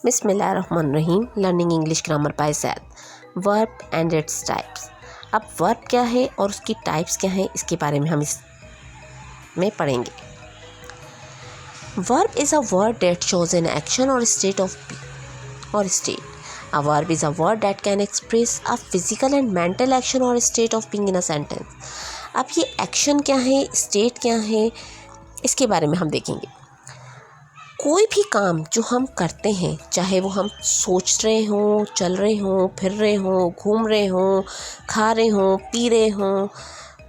बिस्मिल्लाहिर्रहमानिर्रहीम। Learning English grammar bye zaid. Verb and its types. अब verb क्या है और उसकी टाइप्स क्या हैं, इसके बारे में हम इसमें पढ़ेंगे। Verb is a word that shows an action और स्टेट ऑफ बीइंग और state. A verb is a word that can express a physical and mental action or state of being in a sentence. अब ये action क्या है, state क्या है, इसके बारे में हम देखेंगे। कोई भी काम जो हम करते हैं, चाहे वो हम सोच रहे हों, चल रहे हों, फिर रहे हों, घूम रहे हों, खा रहे हों, पी रहे हों,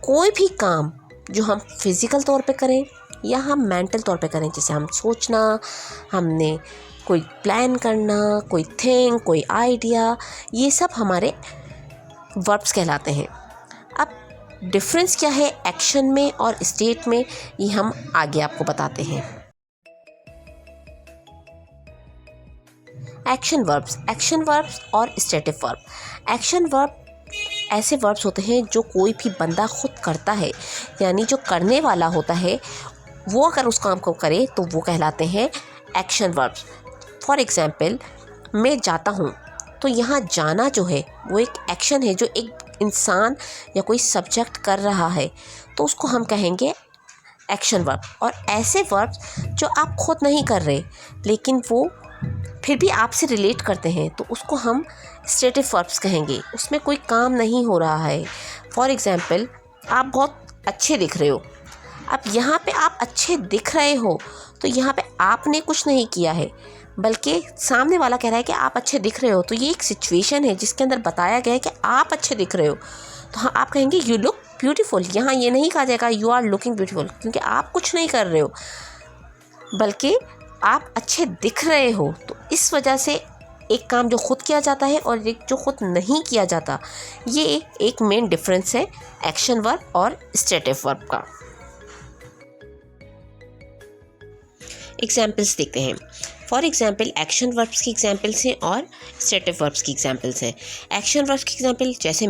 कोई भी काम जो हम फिज़िकल तौर पे करें या हम मेंटल तौर पे करें, जैसे हम सोचना, हमने कोई प्लान करना, कोई थिंक, कोई आइडिया, ये सब हमारे वर्ब्स कहलाते हैं। अब डिफरेंस क्या है एक्शन में और स्टेट में, ये हम आगे आपको बताते हैं। एक्शन वर्ब्स और स्टेटिव वर्ब। एक्शन वर्ब ऐसे वर्ब्स होते हैं जो कोई भी बंदा खुद करता है, यानी जो करने वाला होता है वो अगर उस काम को करे तो वो कहलाते हैं एक्शन वर्ब्स। फॉर एग्ज़ाम्पल, मैं जाता हूँ, तो यहाँ जाना जो है वो एक एक्शन है जो एक इंसान या कोई सब्जेक्ट कर रहा है, तो उसको हम कहेंगे एक्शन वर्ब। और ऐसे वर्ब्स जो आप खुद नहीं कर रहे लेकिन वो फिर भी आपसे रिलेट करते हैं, तो उसको हम स्टेटिव वर्ब्स कहेंगे। उसमें कोई काम नहीं हो रहा है। फॉर एग्ज़ाम्पल, आप बहुत अच्छे दिख रहे हो। अब यहाँ पे आप अच्छे दिख रहे हो, तो यहाँ पे आपने कुछ नहीं किया है, बल्कि सामने वाला कह रहा है कि आप अच्छे दिख रहे हो। तो ये एक सिचुएशन है जिसके अंदर बताया गया है कि आप अच्छे दिख रहे हो, तो हाँ, आप कहेंगे यू लुक ब्यूटीफुल। यहाँ ये नहीं कहा जाएगा यू आर लुकिंग ब्यूटीफुल, क्योंकि आप कुछ नहीं कर रहे हो बल्कि आप अच्छे दिख रहे हो। तो इस वजह से एक काम जो खुद किया जाता है और एक जो खुद नहीं किया जाता, ये एक मेन डिफरेंस है एक्शन वर्ब और स्टेटिव वर्ब का। एग्जाम्पल्स देखते हैं। फॉर एग्जाम्पल, एक्शन वर्ब्स की एग्जाम्पल्स हैं और स्टेटिव वर्ब्स की एग्जाम्पल्स हैं। एक्शन वर्ब्स की एग्जाम्पल, जैसे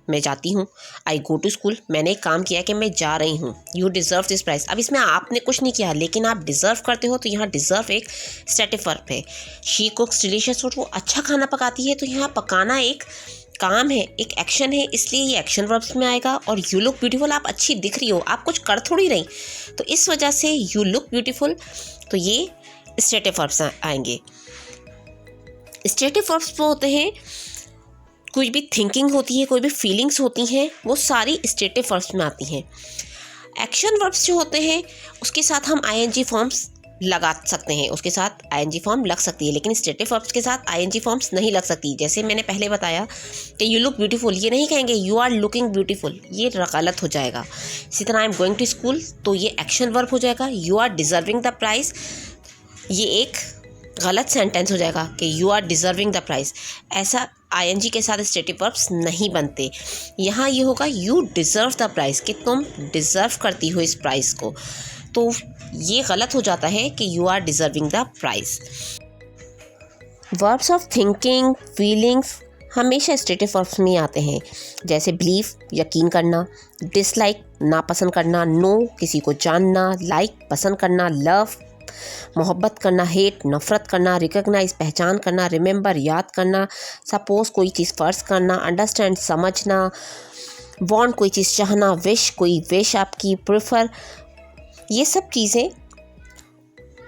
मैं जाती हूँ, आई गो टू स्कूल। मैंने एक काम किया कि मैं जा रही हूँ। You deserve this prize. अब इसमें आपने कुछ नहीं किया लेकिन आप डिज़र्व करते हो, तो यहाँ डिज़र्व एक स्टेटिव वर्ब है। शी कुक्स डिलीशियस फूड, वो अच्छा खाना पकाती है, तो यहाँ पकाना एक काम है, एक एक्शन है, इसलिए ये एक्शन वर्ब्स में आएगा। और यू लुक ब्यूटीफुल, आप अच्छी दिख रही हो, आप कुछ कर थोड़ी रही, तो इस वजह से यू लुक ब्यूटीफुल, तो ये स्टेटिव वर्ब्स आएंगे। स्टेटिव वर्ब्स वो होते हैं, कोई भी थिंकिंग होती है, कोई भी फीलिंग्स होती हैं, वो सारी स्टेटिव वर्ब्स में आती हैं। एक्शन वर्ब्स जो होते हैं उसके साथ हम आईएनजी फॉर्म्स लगा सकते हैं, उसके साथ आईएनजी फॉर्म लग सकती है, लेकिन स्टेटिव वर्ब्स के साथ आईएनजी फॉर्म्स नहीं लग सकती। जैसे मैंने पहले बताया कि यू लुक ब्यूटीफुल, ये नहीं कहेंगे यू आर लुकिंग ब्यूटीफुल, ये गलत हो जाएगा। इसी तरह I am going to school, तो ये एक्शन वर्ब हो जाएगा। You are deserving the prize, ये एक गलत सेंटेंस हो जाएगा कि you are deserving the prize. ऐसा आईएनजी के साथ स्टेटिव वर्ब्स नहीं बनते। यहाँ ये होगा यू डिज़र्व द प्राइज़, कि तुम डिज़र्व करती हो इस प्राइज़ को, तो ये गलत हो जाता है कि you are deserving the prize. Verbs of thinking, feelings हमेशा स्टेटिव वर्ब्स में आते हैं, जैसे बिलीव यकीन करना, डिसलाइक नापसंद करना, नो किसी को जानना, लाइक पसंद करना, लव मोहब्बत करना, हेट नफ़रत करना, रिकॉग्नाइज पहचान करना, रिमेंबर याद करना, सपोज कोई चीज़ फ़र्ज़ करना, अंडरस्टैंड समझना, वांट कोई चीज़ चाहना, विश कोई विश आपकी, प्रेफर, ये सब चीज़ें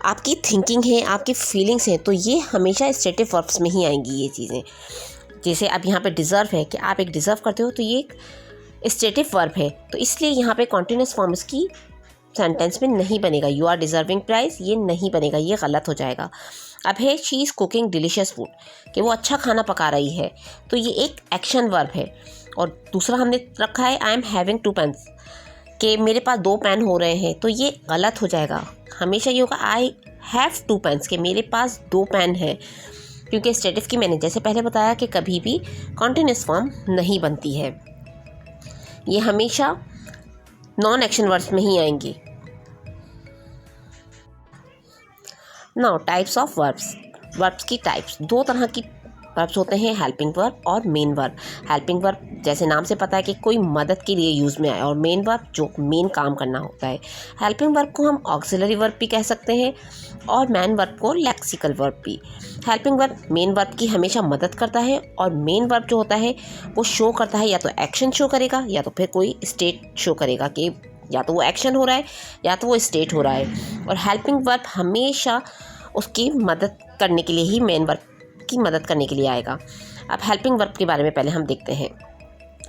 आपकी थिंकिंग है, आपकी फीलिंग्स हैं, तो ये हमेशा स्टेटिव वर्ब्स में ही आएंगी ये चीज़ें। जैसे अब यहाँ पे डिज़र्व है कि आप एक डिज़र्व करते हो, तो ये एक स्टेटिव वर्ब है, तो इसलिए यहाँ पे कॉन्टिन्यूस फॉर्म्स की सेंटेंस में नहीं बनेगा। यू आर डिज़र्विंग प्राइज़, ये नहीं बनेगा, ये गलत हो जाएगा। अब है she is cooking delicious food, कि वो अच्छा खाना पका रही है, तो ये एक एक्शन वर्ब है। और दूसरा हमने रखा है आई एम हैविंग 2 पेन्स, कि मेरे पास 2 पेन हो रहे हैं, तो ये गलत हो जाएगा। हमेशा ये होगा आई हैव 2 पेन्स, के मेरे पास 2 पेन है, क्योंकि स्टेटिव की मैंने जैसे पहले बताया कि कभी भी कॉन्टिन्यूस फॉर्म नहीं बनती है, ये हमेशा नॉन एक्शन वर्ड्स में ही आएंगी। Now types of verbs. Verbs की टाइप्स, 2 तरह की वर्ब्स होते हैं हेल्पिंग वर्ब और मेन वर्ब। हेल्पिंग वर्ब जैसे नाम से पता है कि कोई मदद के लिए यूज़ में आए, और मेन वर्ब जो मेन काम करना होता है। हेल्पिंग वर्ब को हम ऑक्सिलरी वर्ब भी कह सकते हैं और मेन वर्ब को लेक्सिकल वर्ब भी। हेल्पिंग वर्ब मेन वर्ब की हमेशा मदद करता है, और मेन वर्ब जो होता है वो शो करता है, या तो एक्शन शो करेगा या तो फिर कोई स्टेट शो करेगा कि या तो वो एक्शन हो रहा है या तो वो स्टेट हो रहा है। और हेल्पिंग वर्ब हमेशा उसकी मदद करने के लिए ही मेन वर्ब की मदद करने के लिए आएगा। अब हेल्पिंग वर्ब के बारे में पहले हम देखते हैं।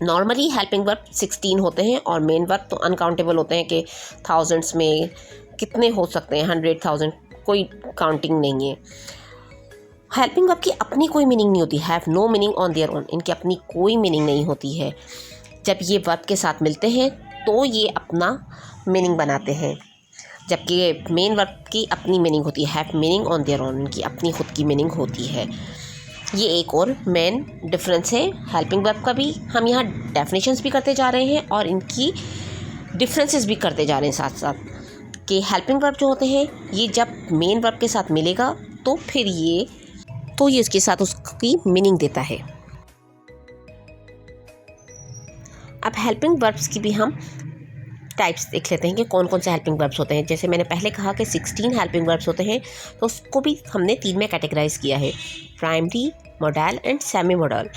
नॉर्मली हेल्पिंग वर्ब 16 होते हैं और मेन वर्ब तो अनकाउंटेबल होते हैं कि थाउजेंड्स में कितने हो सकते हैं, 100,000, कोई काउंटिंग नहीं है। हेल्पिंग वर्ब की अपनी कोई मीनिंग नहीं होती, have no meaning on their own, इनकी अपनी कोई मीनिंग नहीं होती है। जब ये वर्ब के साथ मिलते हैं तो ये अपना मीनिंग बनाते हैं, जबकि मेन वर्ब की अपनी मीनिंग होती है, have meaning on their own, इनकी अपनी खुद की मीनिंग होती है। ये एक और मेन डिफरेंस है हेल्पिंग वर्ब का भी। हम यहाँ डेफिनेशंस भी करते जा रहे हैं और इनकी डिफरेंसेस भी करते जा रहे हैं साथ साथ, कि हेल्पिंग वर्ब जो होते हैं ये जब मेन वर्ब के साथ मिलेगा तो फिर ये इसके साथ उसकी मीनिंग देता है। अब हेल्पिंग वर्ब्स की भी हम टाइप्स देख लेते हैं कि कौन कौन से हेल्पिंग वर्ब्स होते हैं। जैसे मैंने पहले कहा कि 16 हेल्पिंग वर्ब्स होते हैं, तो उसको भी हमने 3 में कैटेगराइज किया है, primary, modal and semi modal.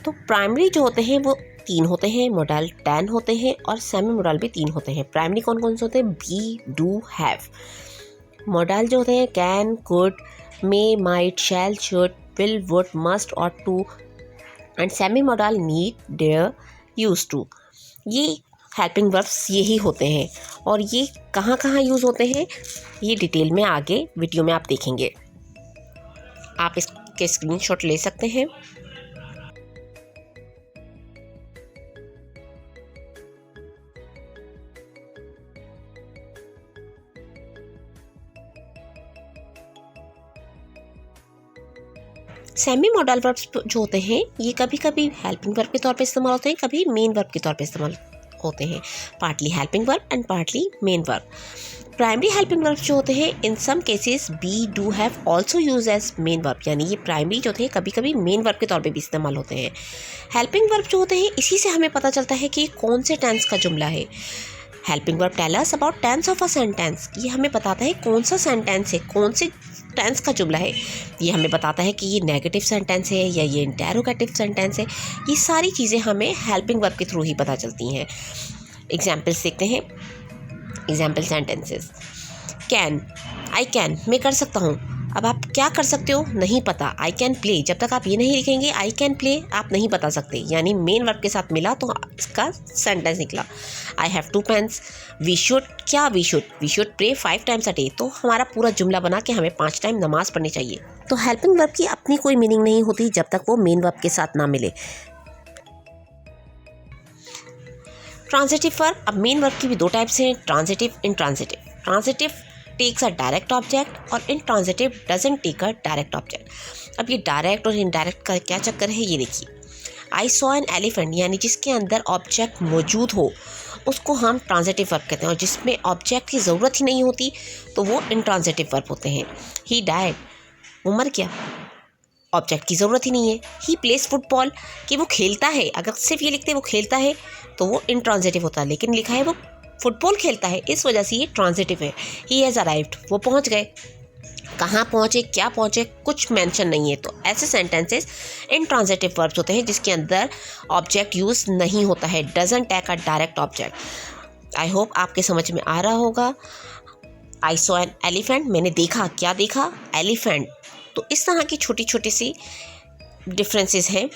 तो प्राइमरी जो होते हैं वो 3 होते हैं, मोडाल 10 होते हैं और सेमी मोडाल भी 3 होते हैं। प्राइमरी कौन कौन से होते हैं? B, do, have. मोडाल जो होते हैं can, could, may, might, shall, should, will, would, must और to. And semi modal need, dare, use to. ये हेल्पिंग वर्ब्स यही होते हैं, और ये कहाँ कहाँ यूज़ होते हैं ये डिटेल में आगे वीडियो में आप देखेंगे। आप इसके स्क्रीनशॉट ले सकते हैं। सेमी मॉडल वर्ब्स जो होते हैं ये कभी कभी हेल्पिंग वर्ब के तौर पे इस्तेमाल होते हैं, कभी मेन वर्ब के तौर पे इस्तेमाल होते हैं, partly helping verb and partly main verb. Primary helping verbs जो होते हैं in some cases be, do, have also use as main verb, यानी ये प्राइमरी जो होते हैं कभी कभी मेन वर्ब के तौर पे भी इस्तेमाल होते हैं। हेल्पिंग वर्ब जो होते हैं इसी से हमें पता चलता है कि कौन से टेंस का जुमला है। Helping verb tell us about tense of a sentence, ये हमें बताता है कौन सा सेंटेंस है, कौन से टेंस का जुमला है। ये हमें बताता है कि ये नेगेटिव सेंटेंस है या ये इंटेरोगेटिव सेंटेंस है। ये सारी चीज़ें हमें हेल्पिंग वर्ब के थ्रू ही पता चलती हैं। एग्जाम्पल्स देखते हैं। Example sentences. Can, I can, मैं कर सकता हूँ। अब आप क्या कर सकते हो नहीं पता। आई कैन प्ले, जब तक आप ये नहीं लिखेंगे आई कैन प्ले आप नहीं बता सकते, यानी मेन वर्ब के साथ मिला तो इसका सेंटेंस निकला। I have 2 pens. We should, क्या we should pray 5 times a day, तो हमारा पूरा जुमला बना कि हमें 5 टाइम नमाज पढ़नी चाहिए। तो हेल्पिंग वर्ब की अपनी कोई मीनिंग नहीं होती जब तक वो मेन वर्ब के साथ ना मिले। ट्रांजिटिव वर्ब, अब मेन वर्ब की भी 2 टाइप्स हैं, transitive, intransitive. Transitive takes a direct object और intransitive doesn't take a direct object. अब ये डायरेक्ट और इनडायरेक्ट का क्या चक्कर है ये देखिए। आई सॉ एन एलिफेंट, यानी जिसके अंदर ऑब्जेक्ट मौजूद हो उसको हम ट्रांजिटिव वर्ब कहते हैं, और जिसमें ऑब्जेक्ट की ज़रूरत ही नहीं होती तो वो इंट्रांजिटिव वर्ब होते हैं। ही डाइड, वो मर गया, ऑब्जेक्ट की ज़रूरत ही नहीं है। ही प्लेस फुटबॉल, कि वो खेलता है, अगर सिर्फ ये लिखते हैं वो खेलता है तो वो इंट्रांजिटिव होता है, लेकिन लिखा है वो फुटबॉल खेलता है, इस वजह से ये ट्रांजिटिव है। ही हैज़ अराइव्ड, वो पहुंच गए। कहाँ पहुँचे, क्या पहुँचे, कुछ मेंशन नहीं है। तो ऐसे सेंटेंसेस इंट्रांजिटिव वर्ब्स होते हैं जिसके अंदर ऑब्जेक्ट यूज़ नहीं होता है, doesn't take a direct object. I hope आपके समझ में आ रहा होगा। आई सॉ एन एलिफेंट, मैंने देखा, क्या देखा, एलिफेंट। तो इस तरह की छोटी छोटी सी डिफरेंसेस हैं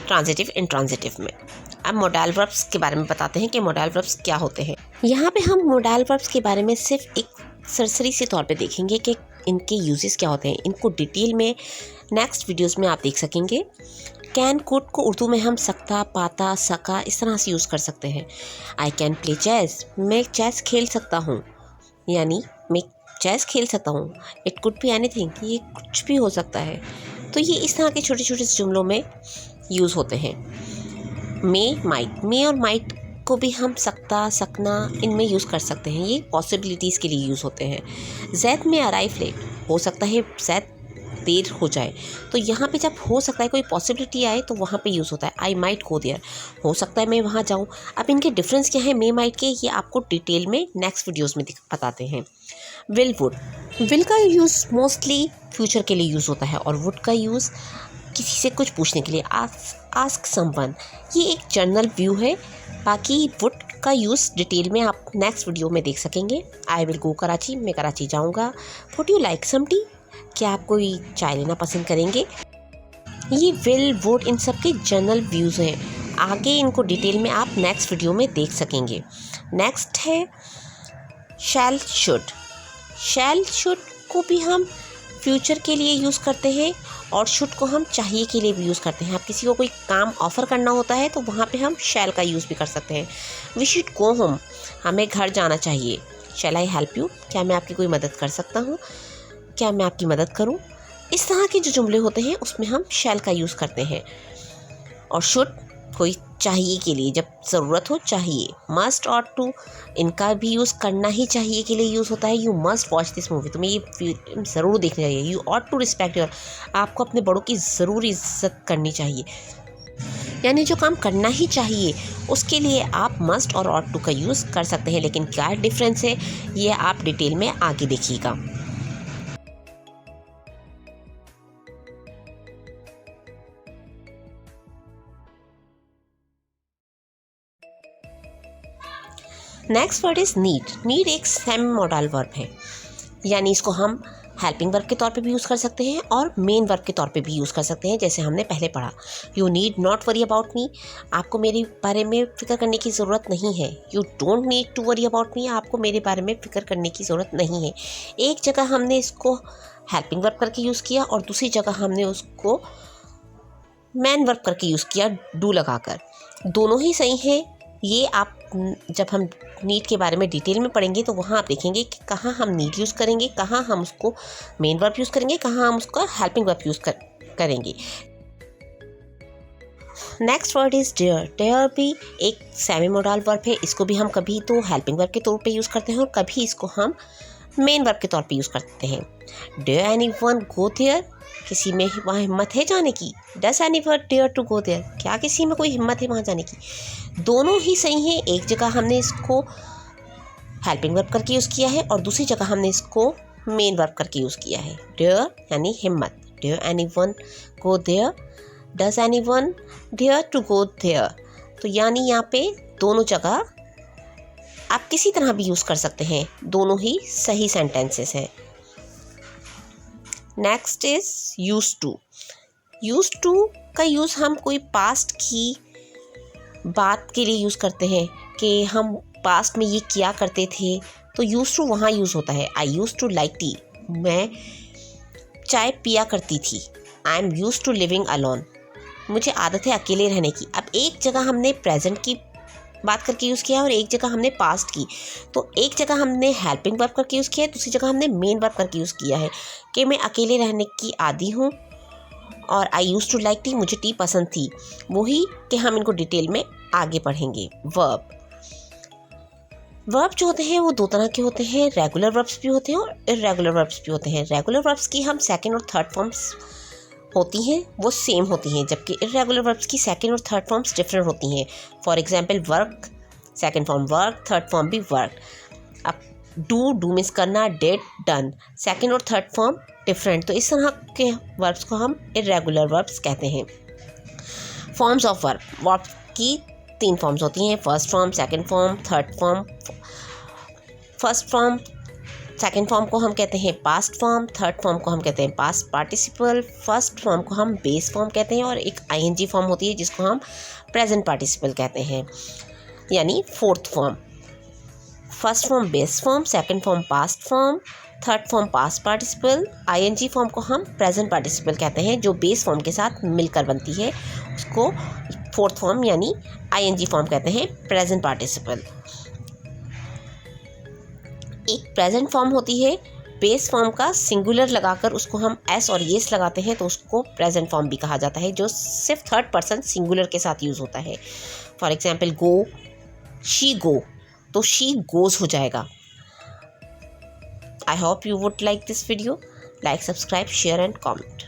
ट्रांजिटिव इंट्रांजिटिव में। अब मोडाल वर्ब्स के बारे में बताते हैं कि मोडाल वर्ब्स क्या होते हैं। यहाँ पे हम मोडाल वर्ब्स के बारे में सिर्फ एक सरसरी से तौर पे देखेंगे कि इनके यूजेस क्या होते हैं। इनको डिटेल में नेक्स्ट वीडियोस में आप देख सकेंगे। कैन, कुड को उर्दू में हम सकता, पाता, सका इस तरह से यूज़ कर सकते हैं। आई कैन प्ले चेस, मैं चेस खेल सकता हूँ, यानी मैं चेस खेल सकता हूँ। इट कुड बी एनीथिंग, ये कुछ भी हो सकता है। तो ये इस तरह के छोटे छोटे जुमलों में यूज़ होते हैं। मे, माइट, मे और माइट को भी हम सकता, सकना इनमें यूज़ कर सकते हैं, ये पॉसिबिलिटीज़ के लिए यूज़ होते हैं। जैद में अराइव लेट, हो सकता है जैद देर हो जाए, तो यहाँ पे जब हो सकता है कोई पॉसिबिलिटी आए तो वहाँ पे यूज़ होता है आई माइट गो देयर, हो सकता है मैं वहाँ जाऊँ। अब इनके डिफरेंस क्या है मे माइट के, ये आपको डिटेल में नेक्स्ट वीडियोज़ में बताते हैं। विल वुड, विल का यूज़ मोस्टली फ्यूचर के लिए यूज़ होता है और वुड का यूज़ किसी से कुछ पूछने के लिए, आस्क समवन, ये एक जनरल व्यू है। बाकी वुड का यूज़ डिटेल में आप नेक्स्ट वीडियो में देख सकेंगे। आई विल गो कराची, मैं कराची जाऊंगा। Would you like some tea, क्या आप कोई चाय लेना पसंद करेंगे। ये विल वुड इन सब के जनरल व्यूज़ हैं, आगे इनको डिटेल में आप नेक्स्ट वीडियो में देख सकेंगे। नेक्स्ट है शैल शुड। शैल शुड को भी हम फ्यूचर के लिए यूज़ करते हैं और शुड को हम चाहिए के लिए भी यूज़ करते हैं। आप किसी को कोई काम ऑफ़र करना होता है तो वहाँ पे हम शैल का यूज़ भी कर सकते हैं। वी शुड गो होम, हमें घर जाना चाहिए। शैल आई हेल्प यू, क्या मैं आपकी कोई मदद कर सकता हूँ, क्या मैं आपकी मदद करूँ। इस तरह के जो जुमले होते हैं उसमें हम शैल का यूज़ करते हैं। और शुड कोई चाहिए के लिए, जब ज़रूरत हो चाहिए। मस्ट और टू, इनका भी यूज़ करना ही चाहिए के लिए यूज़ होता है। You must watch this movie, तुम्हें ये फिल्म ज़रूर देखनी चाहिए। You ought to respect your, आपको अपने बड़ों की ज़रूर इज्जत करनी चाहिए। यानी जो काम करना ही चाहिए उसके लिए आप मस्ट और ऑट टू का यूज़ कर सकते हैं। लेकिन क्या डिफरेंस है ये आप डिटेल में आगे देखिएगा। Next word is need. Need एक सेमी मॉडल वर्ब है, यानी इसको हम हेल्पिंग वर्ब के तौर पे भी यूज़ कर सकते हैं और मेन वर्ब के तौर पे भी यूज़ कर सकते हैं, जैसे हमने पहले पढ़ा। You need not worry about me, आपको मेरे बारे में फ़िक्र करने की ज़रूरत नहीं है। You don't need to worry about me, आपको मेरे बारे में फ़िक्र करने की ज़रूरत नहीं है। एक जगह हमने इसको हेल्पिंग वर्ब करके यूज़ किया और दूसरी जगह हमने उसको मैन वर्ब करके यूज़ किया डू लगाकर। दोनों ही सही हैं। ये आप जब हम नीड के बारे में डिटेल में पढ़ेंगे तो वहाँ आप देखेंगे कि कहाँ हम नीड यूज़ करेंगे, कहाँ हम उसको मेन वर्ब यूज़ करेंगे, कहाँ हम उसका हेल्पिंग वर्ब यूज़ करेंगे। Next word is dare. Dare भी एक सेमी मोडाल वर्ब है, इसको भी हम कभी तो हेल्पिंग वर्ब के तौर पे यूज़ करते हैं और कभी इसको हम मेन वर्ब के तौर पे यूज़ करते हैं। डेयर एनीवन गो देयर, किसी में वहाँ हिम्मत है जाने की। Does anyone dare to go there, क्या किसी में कोई हिम्मत है वहाँ जाने की। दोनों ही सही हैं। एक जगह हमने इसको हेल्पिंग वर्ब करके यूज़ किया है और दूसरी जगह हमने इसको मेन वर्ब करके यूज़ किया है। डेयर यानी हिम्मत, dare anyone go there, does anyone dare to go there. तो यानी यहाँ पे दोनों जगह आप किसी तरह भी यूज़ कर सकते हैं, दोनों ही सही सेंटेंसेस हैं। Next is used to. Used to का यूज़ हम कोई पास्ट की बात के लिए यूज़ करते हैं कि हम पास्ट में ये किया करते थे, तो यूज़ टू वहाँ यूज़ होता है। I used to like tea, मैं चाय पिया करती थी। I am used to living alone, मुझे आदत है अकेले रहने की। अब एक जगह हमने प्रेजेंट की बात करके यूज़ किया और एक जगह हमने पास्ट की, तो एक जगह हमने हेल्पिंग वर्ब करके यूज़ किया है, दूसरी जगह हमने मेन वर्ब करके यूज़ किया है कि मैं अकेले रहने की आदी हूँ। और आई यूज़ टू लाइक टी, मुझे टी पसंद थी। वही कि हम इनको डिटेल में आगे पढ़ेंगे। वर्ब जो होते हैं वो दो तरह के होते हैं, रेगुलर वर्ब्स भी होते हैं और इर्रेगुलर वर्ब्स भी होते हैं। रेगुलर वर्ब्स की हम सेकंड और थर्ड फॉर्म्स होती हैं वो सेम होती हैं, जबकि इर्रेगुलर वर्ब्स की सेकंड और थर्ड फॉर्म्स डिफरेंट होती हैं। For example work, second form work, third form भी वर्क। अब डू मिस करना, डिड, डन, सेकंड और थर्ड फॉर्म डिफरेंट। तो इस तरह के वर्ब्स को हम इर्रेगुलर वर्ब्स कहते हैं। फॉर्म्स ऑफ वर्ब की 3 फॉर्म्स होती हैं, first form, second form, third form. First form second form को हम कहते हैं पास्ट फॉर्म, थर्ड फॉर्म को हम कहते हैं पास्ट पार्टिसिपल, फर्स्ट फॉर्म को हम बेस फॉर्म कहते हैं और एक आईएनजी फॉर्म होती है जिसको हम प्रेजेंट पार्टिसिपल कहते हैं, यानी fourth form. First form base form, second form past form, third form past participle. ING form को हम प्रेजेंट पार्टिसिपल कहते हैं, जो बेस फॉर्म के साथ मिलकर बनती है उसको फोर्थ फॉर्म यानी आईएनजी फॉर्म कहते हैं, प्रेजेंट पार्टिसिपल। एक प्रेजेंट फॉर्म होती है बेस फॉर्म का सिंगुलर लगाकर उसको हम एस और येस लगाते हैं तो उसको प्रेजेंट फॉर्म भी कहा जाता है, जो सिर्फ थर्ड पर्सन सिंगुलर के साथ यूज़ होता है। For example go, she go, तो शी गोज हो जाएगा। I hope you would like this video. Like, subscribe, share and comment.